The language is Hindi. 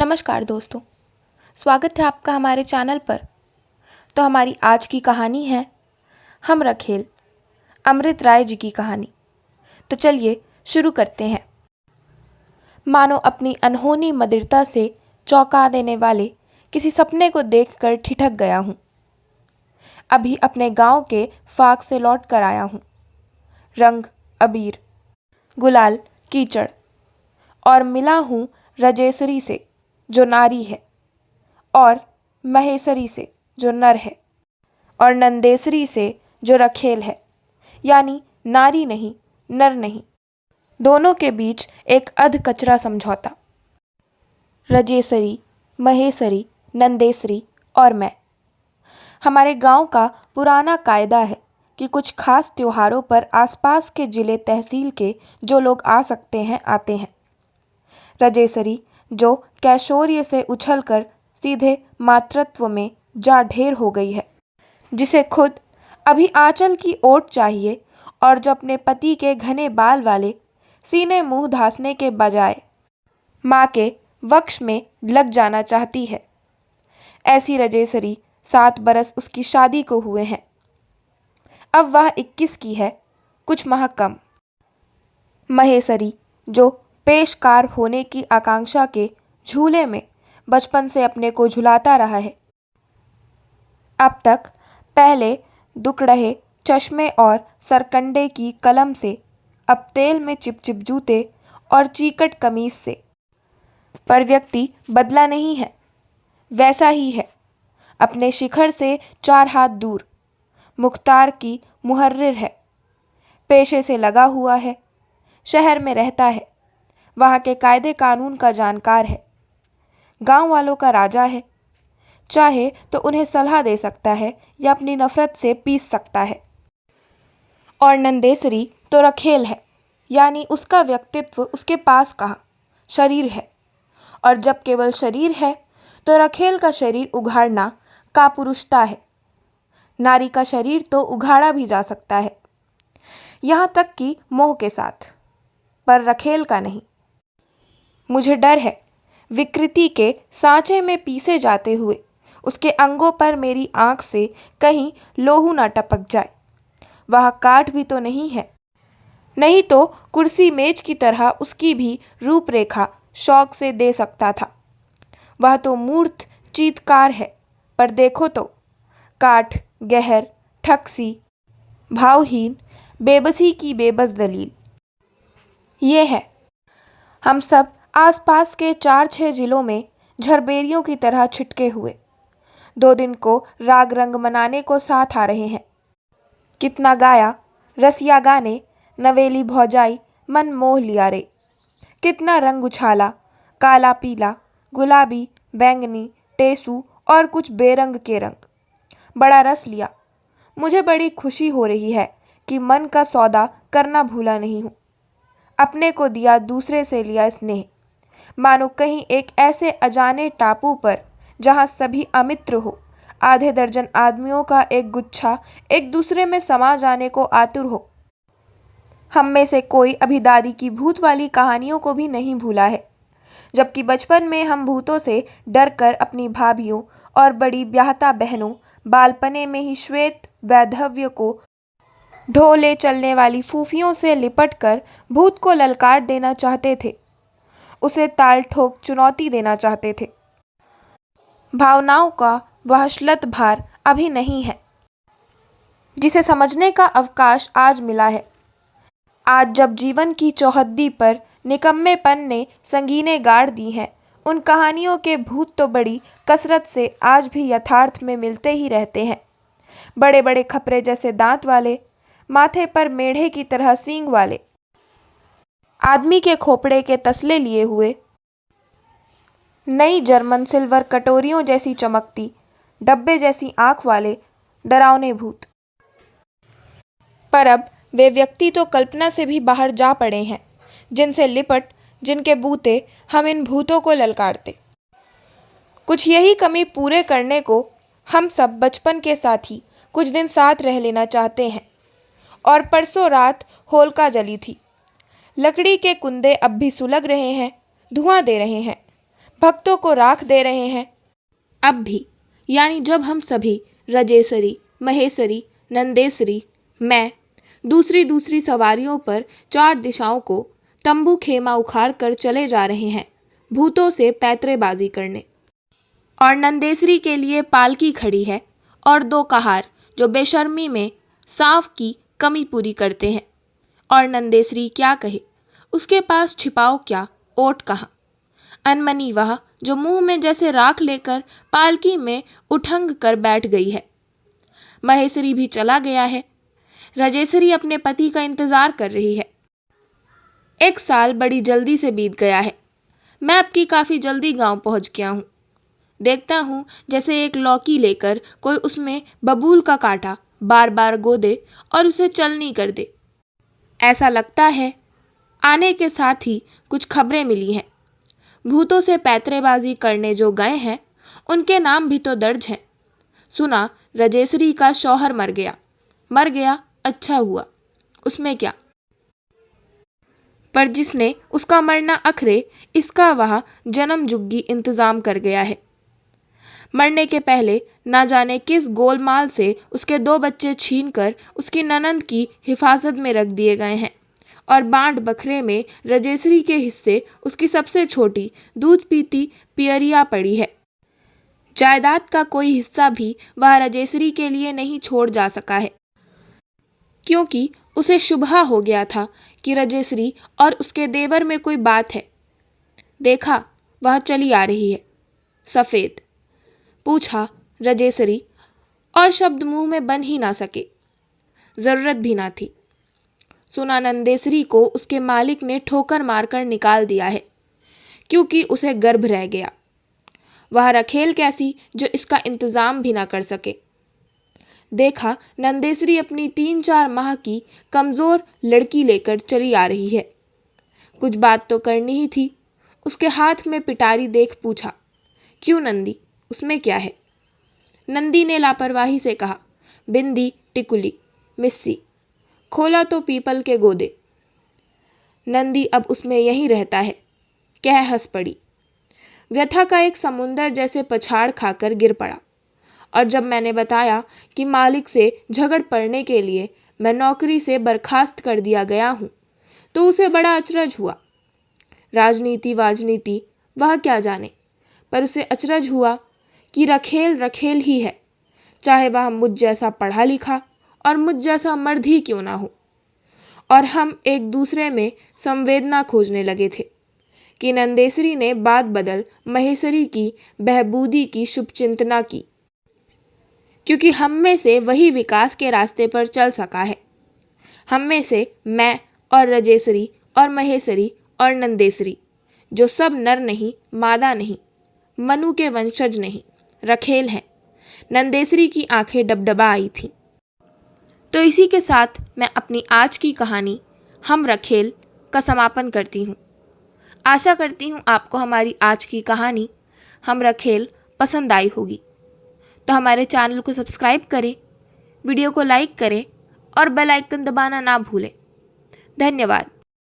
नमस्कार दोस्तों, स्वागत है आपका हमारे चैनल पर। तो हमारी आज की कहानी है हम रखेल, अमृत राय जी की कहानी। तो चलिए शुरू करते हैं। मानो अपनी अनहोनी मदिरता से चौंका देने वाले किसी सपने को देखकर ठिठक गया हूँ। अभी अपने गांव के फाक से लौट कर आया हूँ। रंग, अबीर, गुलाल, कीचड़, और मिला हूँ रजेसरी से जो नारी है, और महेसरी से जो नर है, और नंदेसरी से जो रखेल है, यानी नारी नहीं, नर नहीं, दोनों के बीच एक अध कचरा समझौता। रजेसरी, महेसरी, नंदेसरी और मैं। हमारे गांव का पुराना कायदा है कि कुछ खास त्योहारों पर आसपास के जिले तहसील के जो लोग आ सकते हैं आते हैं। रजेसरी जो कैशोर्य से उछलकर सीधे मातृत्व में जा ढेर हो गई है, जिसे खुद अभी आंचल की ओट चाहिए, और जो अपने पति के घने बाल वाले सीने मुंह धासने के बजाय माँ के वक्ष में लग जाना चाहती है। ऐसी रजेसरी 7 बरस उसकी शादी को हुए हैं। अब वह 21 की है, कुछ माह कम। महेसरी जो पेशकार होने की आकांक्षा के झूले में बचपन से अपने को झुलाता रहा है। अब तक पहले दुकड़हे चश्मे और सरकंडे की कलम से, अब तेल में चिपचिप जूते और चीकट कमीज से। पर व्यक्ति बदला नहीं है, वैसा ही है, अपने शिखर से 4 हाथ दूर। मुख्तार की मुहर्रिर है, पेशे से लगा हुआ है, शहर में रहता है, वहाँ के कायदे कानून का जानकार है, गांव वालों का राजा है। चाहे तो उन्हें सलाह दे सकता है या अपनी नफरत से पीस सकता है। और नंदेसरी तो रखेल है, यानी उसका व्यक्तित्व उसके पास कहाँ, शरीर है। और जब केवल शरीर है तो रखेल का शरीर उघाड़ना कापुरुषता है। नारी का शरीर तो उघाड़ा भी जा सकता है, यहाँ तक कि मोह के साथ, पर रखेल का नहीं। मुझे डर है विकृति के सांचे में पीसे जाते हुए उसके अंगों पर मेरी आंख से कहीं लोहू ना टपक जाए। वह काठ भी तो नहीं है, नहीं तो कुर्सी मेज की तरह उसकी भी रूपरेखा शौक से दे सकता था। वह तो मूर्त चीतकार है, पर देखो तो काठ, गहर, ठकसी, भावहीन, बेबसी की बेबस दलील। ये है, हम सब आसपास के 4-6 जिलों में झरबेरियों की तरह छिटके हुए 2 दिन को राग रंग मनाने को साथ आ रहे हैं। कितना गाया रसिया गाने, नवेली भौजाई मन मोह लिया रे। कितना रंग उछाला, काला पीला, गुलाबी, बैंगनी, टेसू और कुछ बेरंग के रंग। बड़ा रस लिया। मुझे बड़ी खुशी हो रही है कि मन का सौदा करना भूला नहीं हूँ। अपने को दिया दूसरे से लिया स्नेह, मानो कहीं एक ऐसे अजाने टापू पर जहाँ सभी अमित्र हो, आधे दर्जन आदमियों का एक गुच्छा एक दूसरे में समा जाने को आतुर हो। हम में से कोई अभी दादी की भूत वाली कहानियों को भी नहीं भूला है, जबकि बचपन में हम भूतों से डरकर अपनी भाभियों और बड़ी ब्याहता बहनों, बालपने में ही श्वेत वैधव्य को ढो ले चलने वाली फूफियों से लिपटकर भूत को ललकार देना चाहते थे, उसे ताल ठोक चुनौती देना चाहते थे। भावनाओं का वह श्लथ भार अभी नहीं है, जिसे समझने का अवकाश आज मिला है। आज जब जीवन की चौहद्दी पर निकम्मेपन ने संगीनें गाड़ दी हैं, उन कहानियों के भूत तो बड़ी कसरत से आज भी यथार्थ में मिलते ही रहते हैं। बड़े बड़े खपरे जैसे दांत वाले, माथे पर मेढ़े की तरह सींग वाले, आदमी के खोपड़े के तसले लिए हुए, नई जर्मन सिल्वर कटोरियों जैसी चमकती, डब्बे जैसी आंख वाले डरावने भूत। पर अब वे व्यक्ति तो कल्पना से भी बाहर जा पड़े हैं, जिनसे लिपट, जिनके बूते हम इन भूतों को ललकारते। कुछ यही कमी पूरे करने को हम सब बचपन के साथी कुछ दिन साथ रह लेना चाहते हैं। और परसों रात होलिका जली थी। लकड़ी के कुंदे अब भी सुलग रहे हैं, धुआं दे रहे हैं। भक्तों को राख दे रहे हैं। अब भी, यानी जब हम सभी रजेसरी, महेसरी, नंदेसरी, मैं दूसरी दूसरी सवारियों पर 4 दिशाओं को तंबू खेमा उखाड़ कर चले जा रहे हैं भूतों से पैतरेबाजी करने। और नंदेसरी के लिए पालकी खड़ी है और 2 कहार जो बेशर्मी में सांव की कमी पूरी करते हैं। और नंदेसरी क्या कहे, उसके पास छिपाओ क्या, ओट कहाँ। अनमनी वह जो मुंह में जैसे राख लेकर पालकी में उठंग कर बैठ गई है। महेसरी भी चला गया है। रजेसरी अपने पति का इंतजार कर रही है। 1 साल बड़ी जल्दी से बीत गया है। मैं अब की काफ़ी जल्दी गांव पहुंच गया हूँ। देखता हूँ जैसे एक लौकी लेकर कोई उसमें बबूल का कांटा बार बार गोदे और उसे चलनी कर दे। ऐसा लगता है आने के साथ ही कुछ खबरें मिली हैं। भूतों से पैतरेबाजी करने जो गए हैं उनके नाम भी तो दर्ज हैं। सुना रजेसरी का शौहर मर गया, अच्छा हुआ, उसमें क्या। पर जिसने उसका मरना अखरे, इसका वह जन्म जुग्गी इंतजाम कर गया है। मरने के पहले ना जाने किस गोलमाल से उसके 2 बच्चे छीनकर उसकी ननंद की हिफाजत में रख दिए गए हैं और बांट बखरे में रजेसरी के हिस्से उसकी सबसे छोटी दूध पीती पियरिया पड़ी है। जायदाद का कोई हिस्सा भी वह रजेसरी के लिए नहीं छोड़ जा सका है, क्योंकि उसे शुबहा हो गया था कि रजेसरी और उसके देवर में कोई बात है। देखा वह चली आ रही है, सफ़ेद। पूछा रजेसरी, और शब्द मुंह में बन ही ना सके, ज़रूरत भी ना थी। सुना नंदेसरी को उसके मालिक ने ठोकर मारकर निकाल दिया है, क्योंकि उसे गर्भ रह गया। वह रखेल कैसी जो इसका इंतज़ाम भी ना कर सके। देखा नंदेसरी अपनी 3-4 माह की कमज़ोर लड़की लेकर चली आ रही है। कुछ बात तो करनी ही थी। उसके हाथ में पिटारी देख पूछा, क्यों नंदी, उसमें क्या है। नंदी ने लापरवाही से कहा, बिंदी टिकुली मिस्सी, खोला तो पीपल के गोदे। नंदी अब उसमें यहीं रहता है, कह हंस पड़ी। व्यथा का एक समुंदर जैसे पछाड़ खाकर गिर पड़ा। और जब मैंने बताया कि मालिक से झगड़ पड़ने के लिए मैं नौकरी से बर्खास्त कर दिया गया हूँ, तो उसे बड़ा अचरज हुआ। राजनीति वाजनीति वह क्या जाने, पर उसे अचरज हुआ कि रखेल रखेल ही है, चाहे वह मुझ जैसा पढ़ा लिखा और मुझ जैसा मर्द ही क्यों ना हो। और हम एक दूसरे में संवेदना खोजने लगे थे कि नंदेसरी ने बात बदल महेसरी की बहबूदी की शुभचिंतना की, क्योंकि हम में से वही विकास के रास्ते पर चल सका है। हम में से मैं और रजेसरी और महेसरी और नंदेसरी, जो सब नर नहीं, मादा नहीं, मनु के वंशज नहीं, रखेल हैं। नंदेसरी की आंखें डबडबा आई थीं। तो इसी के साथ मैं अपनी आज की कहानी हम रखेल का समापन करती हूँ। आशा करती हूँ आपको हमारी आज की कहानी हम रखेल पसंद आई होगी। तो हमारे चैनल को सब्सक्राइब करें, वीडियो को लाइक करें और बेल आइकन दबाना ना भूलें। धन्यवाद।